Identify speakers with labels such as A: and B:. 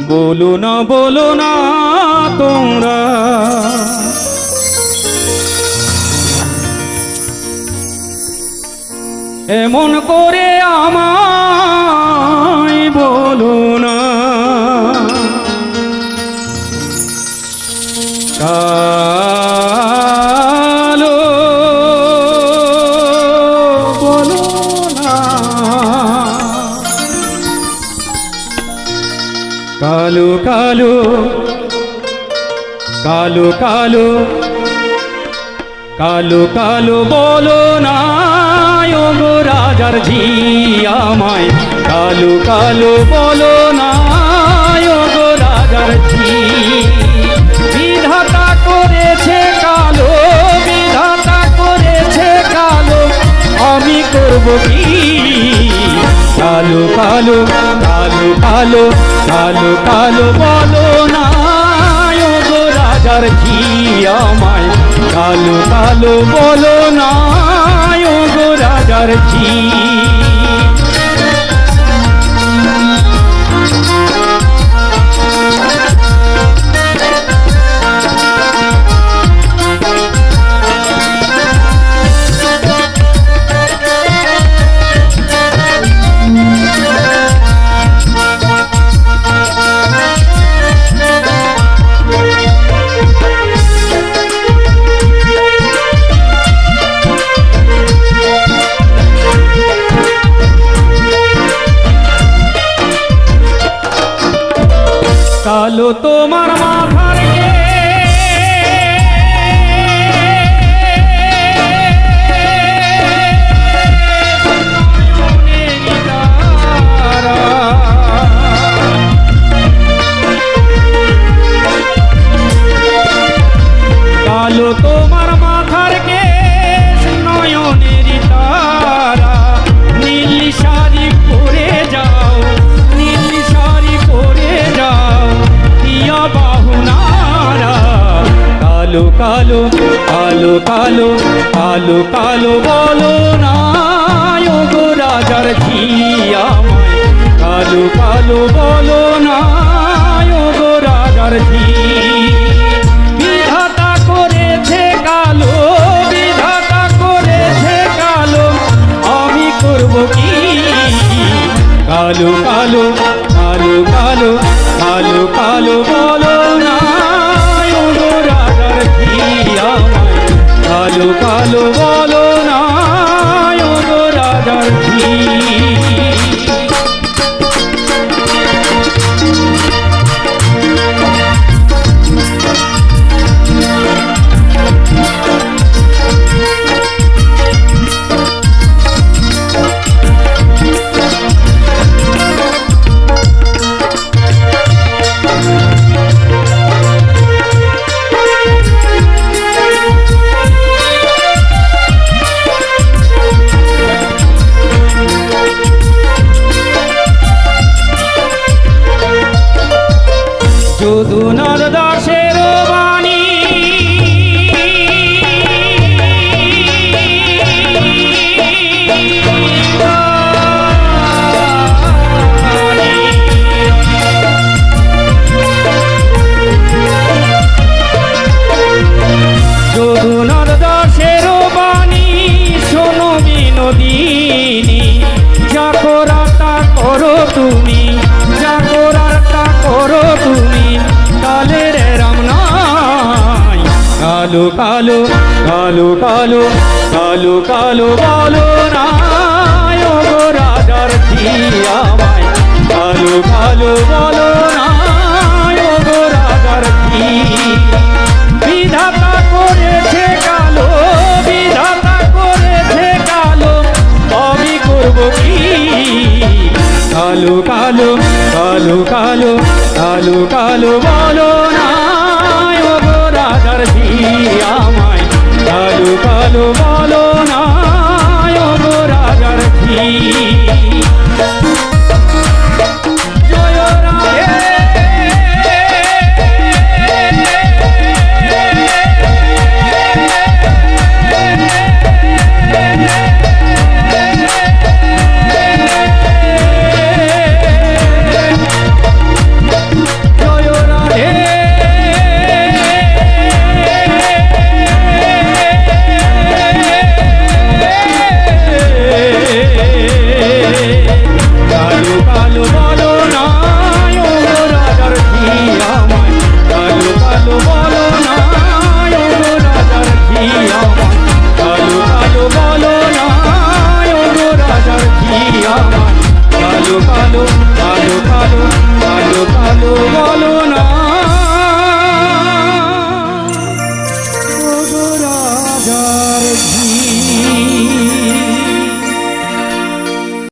A: বলো না তোমরা এমন করে আমায় বলো না কালো বলো না কালো কালো কালো কালো কালো কালো বলো না ওগো রাজার ঝি আমায় কালো কালো বলো না ওগো রাজার ঝি বিধাতা করেছে কালো বিধাতা করেছে কালো আমি করব কি কালো কালো কালো কালো কালো কালো বলো না ওগো রাজার ঝি আমায় কালো কালো বলো না ওগো রাজার ঝি কালো তোমার মাথার কালো তোমার মাথার কেশ নয়নের তারা নীল শাড়ি পরে যাও নীল শাড়ি পরে যাও দিয়া বাহুনারা কালো কালো কালো কালো কালো কালো বলো না ওগো রাজার ঝি আমায় কালো কালো বলো না ওগো রাজার ঝি বিধাতা করেছে কালো বিধাতা করেছে কালো আমি করব কি কালো কালো কালো কালো কালো কালো বলো না ওগো রাজার ঝি আমায় কালো কালো বলো না ওগো রাজার ঝি যদুনাথ দাসের বাণী যদুনাথ দাসের বাণী শোনো বিনোদিনী যা করাটা করো তুমি যা করাটা করো তুমি কালের রাম নাই কালো কালো কালো কালো কালো কালো বলো না ওগো রাজার ঝি আমায় কালো কালো বলো না ওগো রাজার ঝি বিধাতা করেছে কালো বিধাতা করেছে কালো আমি করব কি কালো কালো কালো কালো কালো কালো বলো না ওগো রাজার ঝি আমায় কালো কালো বলো না ওগো রাজার ঝি